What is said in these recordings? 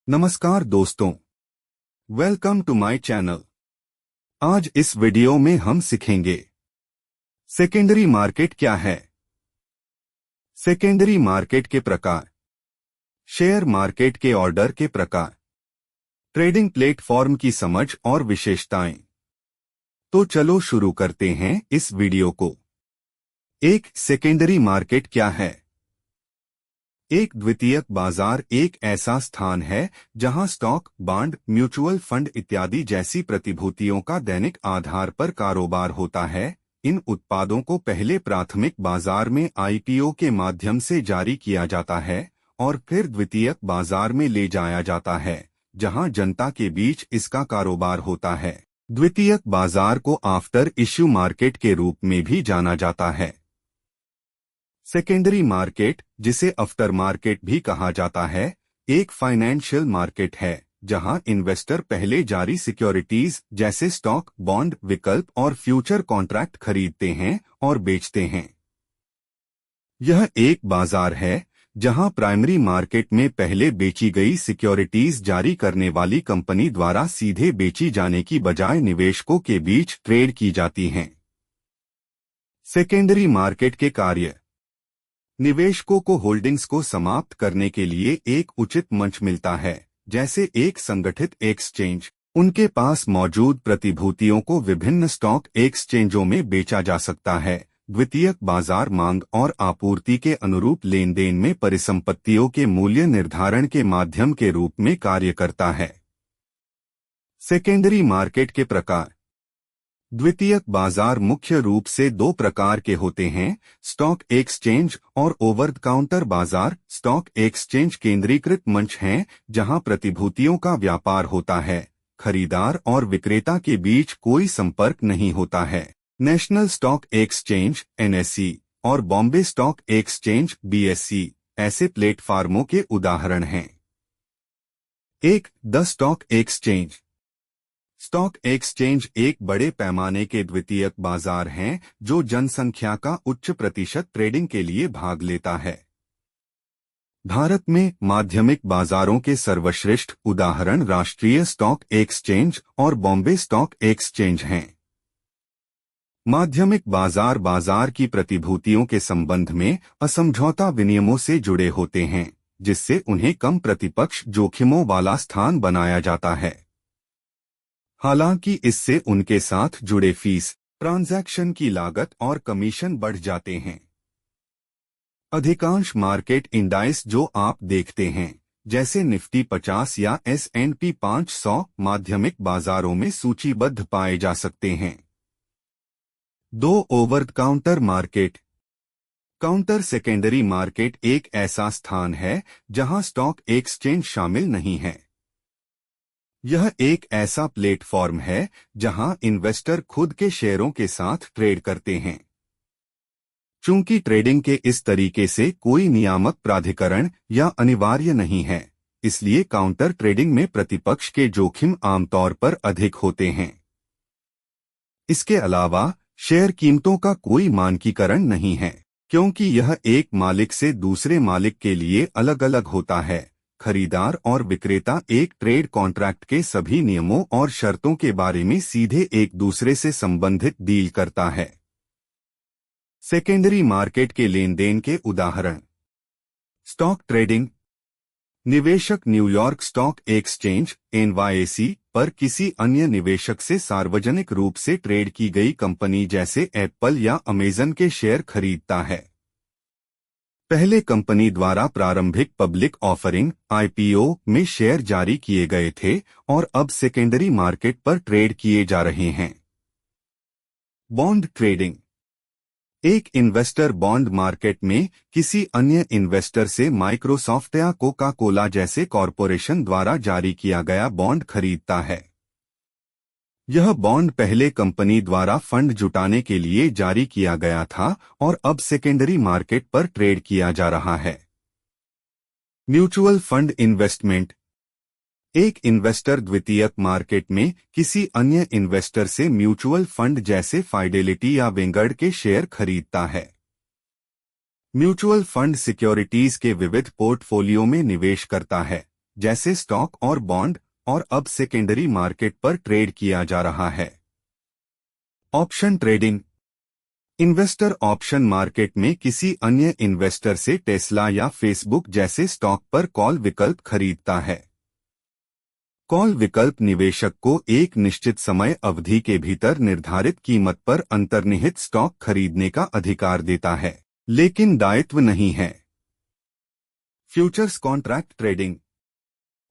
नमस्कार दोस्तों, welcome to my channel. आज इस वीडियो में हम सीखेंगे सेकेंडरी मार्केट क्या है, सेकेंडरी मार्केट के प्रकार, शेयर मार्केट के ऑर्डर के प्रकार, ट्रेडिंग प्लेटफॉर्म की समझ और विशेषताएं। तो चलो शुरू करते हैं इस वीडियो को। एक सेकेंडरी मार्केट क्या है? एक द्वितीयक बाजार एक ऐसा स्थान है जहां स्टॉक, बॉन्ड, म्यूचुअल फंड इत्यादि जैसी प्रतिभूतियों का दैनिक आधार पर कारोबार होता है। इन उत्पादों को पहले प्राथमिक बाजार में आईपीओ के माध्यम से जारी किया जाता है और फिर द्वितीयक बाजार में ले जाया जाता है, जहां जनता के बीच इसका कारोबार होता है। द्वितीयक बाजार को आफ्टर इश्यू मार्केट के रूप में भी जाना जाता है। सेकेंडरी मार्केट, जिसे आफ्टर मार्केट भी कहा जाता है, एक फाइनेंशियल मार्केट है जहां इन्वेस्टर पहले जारी सिक्योरिटीज जैसे स्टॉक, बॉन्ड, विकल्प और फ्यूचर कॉन्ट्रैक्ट खरीदते हैं और बेचते हैं। यह एक बाजार है जहां प्राइमरी मार्केट में पहले बेची गई सिक्योरिटीज जारी करने वाली कंपनी द्वारा सीधे बेची जाने की बजाय निवेशकों के बीच ट्रेड की जाती हैं। सेकेंडरी मार्केट के कार्य: निवेशकों को होल्डिंग्स को समाप्त करने के लिए एक उचित मंच मिलता है, जैसे एक संगठित एक्सचेंज। उनके पास मौजूद प्रतिभूतियों को विभिन्न स्टॉक एक्सचेंजों में बेचा जा सकता है। द्वितीयक बाजार मांग और आपूर्ति के अनुरूप लेन देन में परिसंपत्तियों के मूल्य निर्धारण के माध्यम के रूप में कार्य करता है। सेकेंडरी मार्केट के प्रकार: द्वितीयक बाजार मुख्य रूप से दो प्रकार के होते हैं, स्टॉक एक्सचेंज और ओवर द काउंटर बाजार। स्टॉक एक्सचेंज केंद्रीकृत मंच हैं जहां प्रतिभूतियों का व्यापार होता है, खरीदार और विक्रेता के बीच कोई संपर्क नहीं होता है। नेशनल स्टॉक एक्सचेंज (एनएसई) और बॉम्बे स्टॉक एक्सचेंज (बीएसई) ऐसे प्लेटफार्मों के उदाहरण हैं। The stock exchange: stock exchange एक बड़े पैमाने के द्वितीयक बाजार हैं जो जनसंख्या का उच्च प्रतिशत ट्रेडिंग के लिए भाग लेता है। भारत में माध्यमिक बाजारों के सर्वश्रेष्ठ उदाहरण राष्ट्रीय स्टॉक एक्सचेंज और बॉम्बे स्टॉक एक्सचेंज हैं। माध्यमिक बाजार बाजार की प्रतिभूतियों के संबंध में असमझौता विनियमों से जुड़े होते हैं, जिससे उन्हें कम प्रतिपक्ष जोखिमों वाला स्थान बनाया जाता है। हालांकि इससे उनके साथ जुड़े फीस, ट्रांजैक्शन की लागत और कमीशन बढ़ जाते हैं। अधिकांश मार्केट इंडाइस जो आप देखते हैं, जैसे निफ्टी 50 या S&P 500, माध्यमिक बाजारों में सूचीबद्ध पाए जा सकते हैं। Over the counter market: counter secondary market एक ऐसा स्थान है जहां स्टॉक एक्सचेंज शामिल नहीं है। यह एक ऐसा प्लेटफॉर्म है जहां इन्वेस्टर खुद के शेयरों के साथ ट्रेड करते हैं। चूंकि ट्रेडिंग के इस तरीके से कोई नियामक प्राधिकरण या अनिवार्य नहीं है, इसलिए काउंटर ट्रेडिंग में प्रतिपक्ष के जोखिम आमतौर पर अधिक होते हैं। इसके अलावा शेयर कीमतों का कोई मानकीकरण नहीं है, क्योंकि यह एक मालिक से दूसरे मालिक के लिए अलग अलग होता है। खरीदार और विक्रेता एक ट्रेड कॉन्ट्रैक्ट के सभी नियमों और शर्तों के बारे में सीधे एक दूसरे से संबंधित डील करता है। सेकेंडरी मार्केट के लेन देन के उदाहरण: स्टॉक ट्रेडिंग: निवेशक न्यूयॉर्क स्टॉक एक्सचेंज (NYSE) पर किसी अन्य निवेशक से सार्वजनिक रूप से ट्रेड की गई कंपनी जैसे एप्पल या अमेजन के शेयर खरीदता है। पहले कंपनी द्वारा प्रारंभिक पब्लिक ऑफरिंग (IPO) में शेयर जारी किए गए थे और अब सेकेंडरी मार्केट पर ट्रेड किए जा रहे हैं। बॉन्ड ट्रेडिंग: एक इन्वेस्टर बॉन्ड मार्केट में किसी अन्य इन्वेस्टर से माइक्रोसॉफ्ट या कोका कोला जैसे कॉरपोरेशन द्वारा जारी किया गया बॉन्ड खरीदता है। यह बॉन्ड पहले कंपनी द्वारा फंड जुटाने के लिए जारी किया गया था और अब सेकेंडरी मार्केट पर ट्रेड किया जा रहा है। म्यूचुअल फंड इन्वेस्टमेंट: एक इन्वेस्टर द्वितीयक मार्केट में किसी अन्य इन्वेस्टर से म्यूचुअल फंड जैसे फाइडेलिटी या वेंगर्ड के शेयर खरीदता है। म्यूचुअल फंड सिक्योरिटीज के विविध पोर्टफोलियो में निवेश करता है, जैसे स्टॉक और बॉन्ड, और अब सेकेंडरी मार्केट पर ट्रेड किया जा रहा है। Option trading. Investor option market में किसी अन्य इन्वेस्टर से टेस्ला या फेसबुक जैसे स्टॉक पर कॉल विकल्प खरीदता है। कॉल विकल्प निवेशक को एक निश्चित समय अवधि के भीतर निर्धारित कीमत पर अंतर्निहित स्टॉक खरीदने का अधिकार देता है, लेकिन दायित्व नहीं है। Futures contract trading.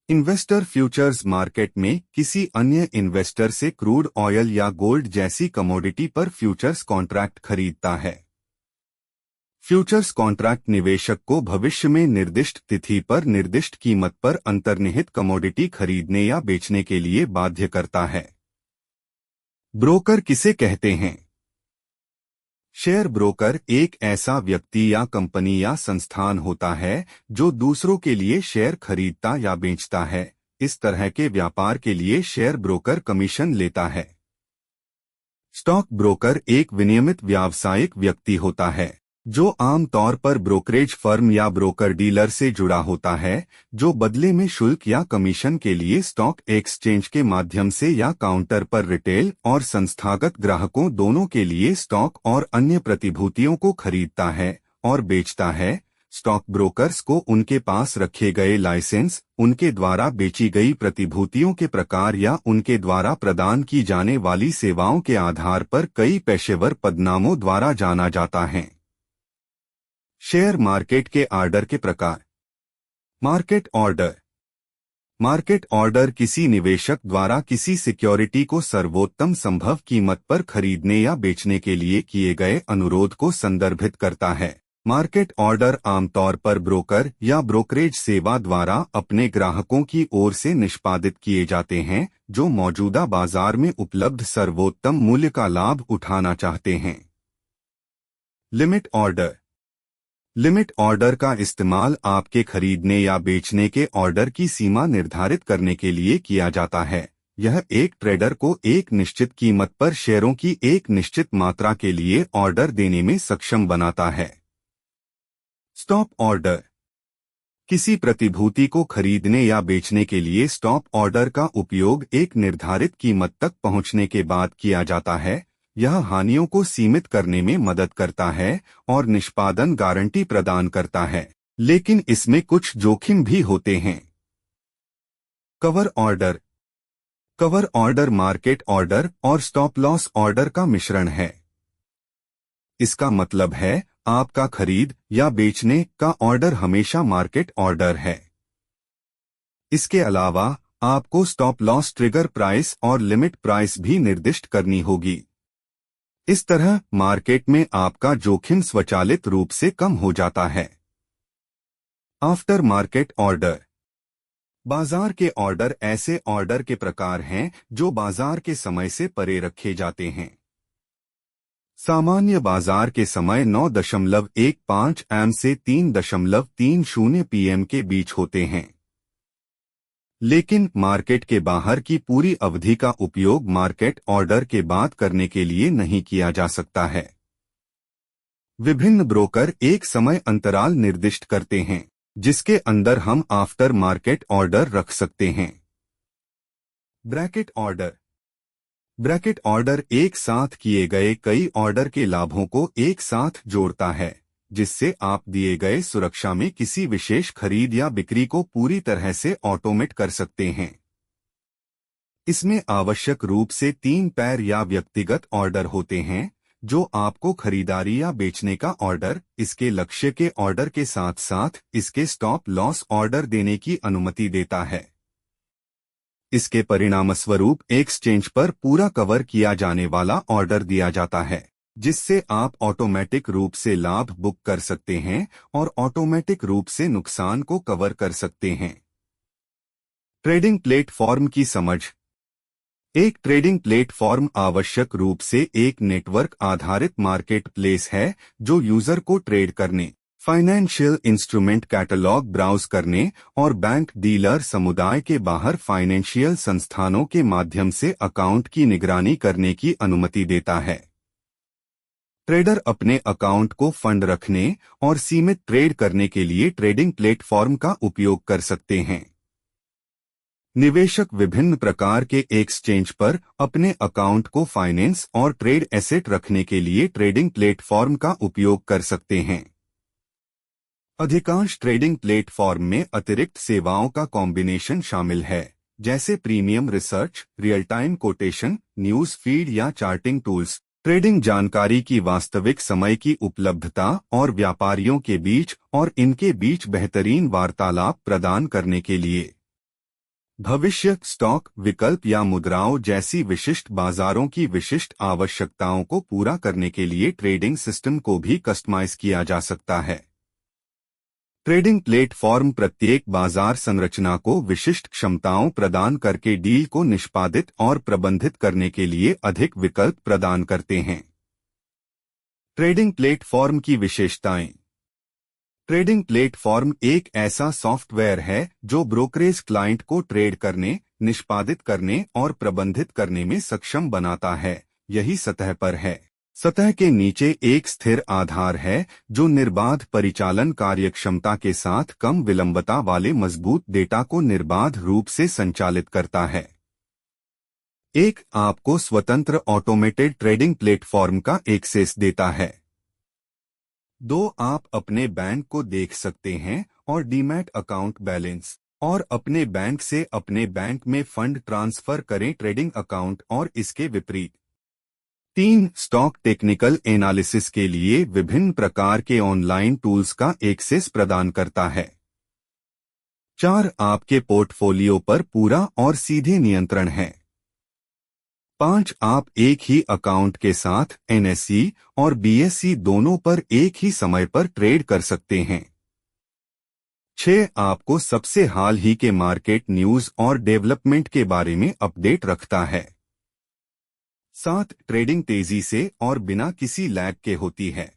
Investor futures market में किसी अन्य इन्वेस्टर से क्रूड ऑयल या गोल्ड जैसी कमोडिटी पर फ्यूचर्स कॉन्ट्रैक्ट खरीदता है। फ्यूचर्स कॉन्ट्रैक्ट निवेशक को भविष्य में निर्दिष्ट तिथि पर निर्दिष्ट कीमत पर अंतर्निहित कमोडिटी खरीदने या बेचने के लिए बाध्य करता है। ब्रोकर किसे कहते हैं? शेयर ब्रोकर एक ऐसा व्यक्ति या कंपनी या संस्थान होता है जो दूसरों के लिए शेयर खरीदता या बेचता है। इस तरह के व्यापार के लिए शेयर ब्रोकर कमीशन लेता है। स्टॉक ब्रोकर एक विनियमित व्यावसायिक व्यक्ति होता है जो आम तौर पर ब्रोकरेज फर्म या ब्रोकर डीलर से जुड़ा होता है, जो बदले में शुल्क या कमीशन के लिए स्टॉक एक्सचेंज के माध्यम से या काउंटर पर रिटेल और संस्थागत ग्राहकों दोनों के लिए स्टॉक और अन्य प्रतिभूतियों को खरीदता है और बेचता है। स्टॉक ब्रोकर्स को उनके पास रखे गए लाइसेंस, उनके द्वारा बेची गई प्रतिभूतियों के प्रकार या उनके द्वारा प्रदान की जाने वाली सेवाओं के आधार पर कई पेशेवर पदनामों द्वारा जाना जाता है। शेयर मार्केट के ऑर्डर के प्रकार। Market order. मार्केट ऑर्डर किसी निवेशक द्वारा किसी सिक्योरिटी को सर्वोत्तम संभव कीमत पर खरीदने या बेचने के लिए किए गए अनुरोध को संदर्भित करता है। मार्केट ऑर्डर आमतौर पर ब्रोकर या ब्रोकरेज सेवा द्वारा अपने ग्राहकों की ओर से निष्पादित किए जाते हैं जो मौजूदा बाजार में उपलब्ध सर्वोत्तम मूल्य का लाभ उठाना चाहते हैं। Limit order. लिमिट ऑर्डर का इस्तेमाल आपके खरीदने या बेचने के ऑर्डर की सीमा निर्धारित करने के लिए किया जाता है। यह एक ट्रेडर को एक निश्चित कीमत पर शेयरों की एक निश्चित मात्रा के लिए ऑर्डर देने में सक्षम बनाता है। Stop order. किसी प्रतिभूति को खरीदने या बेचने के लिए स्टॉप ऑर्डर का उपयोग एक निर्धारित कीमत तक पहुंचने के बाद किया जाता है। यह हानियों को सीमित करने में मदद करता है और निष्पादन गारंटी प्रदान करता है, लेकिन इसमें कुछ जोखिम भी होते हैं। Cover order. Cover order market order और स्टॉप लॉस ऑर्डर का मिश्रण है। इसका मतलब है आपका खरीद या बेचने का ऑर्डर हमेशा मार्केट ऑर्डर है। इसके अलावा आपको स्टॉप लॉस ट्रिगर प्राइस और लिमिट प्राइस भी निर्दिष्ट करनी होगी। इस तरह मार्केट में आपका जोखिम स्वचालित रूप से कम हो जाता है। After market order. बाजार के ऑर्डर ऐसे ऑर्डर के प्रकार हैं जो बाजार के समय से परे रखे जाते हैं। सामान्य बाजार के समय 9.15 am से 3.30 pm के बीच होते हैं, लेकिन मार्केट के बाहर की पूरी अवधि का उपयोग मार्केट ऑर्डर के बाद करने के लिए नहीं किया जा सकता है। विभिन्न ब्रोकर एक समय अंतराल निर्दिष्ट करते हैं जिसके अंदर हम आफ्टर मार्केट ऑर्डर रख सकते हैं। Bracket order. ब्रैकेट ऑर्डर एक साथ किए गए कई ऑर्डर के लाभों को एक साथ जोड़ता है, जिससे आप दिए गए सुरक्षा में किसी विशेष खरीद या बिक्री को पूरी तरह से ऑटोमेट कर सकते हैं। इसमें आवश्यक रूप से 3 पैर या व्यक्तिगत ऑर्डर होते हैं जो आपको खरीदारी या बेचने का ऑर्डर, इसके लक्ष्य के ऑर्डर के साथ साथ इसके स्टॉप लॉस ऑर्डर देने की अनुमति देता है। इसके परिणामस्वरूप एक्सचेंज पर पूरा कवर किया जाने वाला ऑर्डर दिया जाता है, जिससे आप ऑटोमेटिक रूप से लाभ बुक कर सकते हैं और ऑटोमेटिक रूप से नुकसान को कवर कर सकते हैं। ट्रेडिंग प्लेटफॉर्म की समझ। एक ट्रेडिंग प्लेटफॉर्म आवश्यक रूप से एक नेटवर्क आधारित मार्केट प्लेस है जो यूजर को ट्रेड करने, फाइनेंशियल इंस्ट्रूमेंट कैटलॉग ब्राउज करने और बैंक डीलर समुदाय के बाहर फाइनेंशियल संस्थानों के माध्यम से अकाउंट की निगरानी करने की अनुमति देता है। ट्रेडर अपने अकाउंट को फंड रखने और सीमित ट्रेड करने के लिए ट्रेडिंग प्लेटफॉर्म का उपयोग कर सकते हैं। निवेशक विभिन्न प्रकार के एक्सचेंज पर अपने अकाउंट को फाइनेंस और ट्रेड एसेट रखने के लिए ट्रेडिंग प्लेटफॉर्म का उपयोग कर सकते हैं। अधिकांश ट्रेडिंग प्लेटफॉर्म में अतिरिक्त सेवाओं का कॉम्बिनेशन शामिल है, जैसे premium research, real time quotation, news feed या चार्टिंग टूल्स, ट्रेडिंग जानकारी की वास्तविक समय की उपलब्धता और व्यापारियों के बीच और इनके बीच बेहतरीन वार्तालाप प्रदान करने के लिए। भविष्य स्टॉक विकल्प या मुद्राओं जैसी विशिष्ट बाजारों की विशिष्ट आवश्यकताओं को पूरा करने के लिए ट्रेडिंग सिस्टम को भी कस्टमाइज किया जा सकता है। ट्रेडिंग प्लेटफॉर्म प्रत्येक बाजार संरचना को विशिष्ट क्षमताओं प्रदान करके डील को निष्पादित और प्रबंधित करने के लिए अधिक विकल्प प्रदान करते हैं। ट्रेडिंग प्लेटफॉर्म की विशेषताएं। ट्रेडिंग प्लेटफॉर्म एक ऐसा सॉफ्टवेयर है जो ब्रोकरेज क्लाइंट को ट्रेड करने, निष्पादित करने और प्रबंधित करने में सक्षम बनाता है। यही सतह पर है। सतह के नीचे एक स्थिर आधार है जो निर्बाध परिचालन कार्यक्षमता के साथ कम विलंबता वाले मजबूत डेटा को निर्बाध रूप से संचालित करता है। एक आपको स्वतंत्र ऑटोमेटेड ट्रेडिंग प्लेटफॉर्म का एक्सेस देता है। 2 आप अपने बैंक को देख सकते हैं और डीमैट अकाउंट बैलेंस और अपने बैंक से अपने बैंक में फंड ट्रांसफर करें ट्रेडिंग अकाउंट और इसके विपरीत। 3 स्टॉक टेक्निकल एनालिसिस के लिए विभिन्न प्रकार के ऑनलाइन टूल्स का एक्सेस प्रदान करता है। 4 आपके पोर्टफोलियो पर पूरा और सीधे नियंत्रण है। 5 आप एक ही अकाउंट के साथ एनएसई और बीएसई दोनों पर एक ही समय पर ट्रेड कर सकते हैं। 6 आपको सबसे हाल ही के मार्केट न्यूज और डेवलपमेंट के बारे में अपडेट रखता है। 7 ट्रेडिंग तेजी से और बिना किसी लैग के होती है।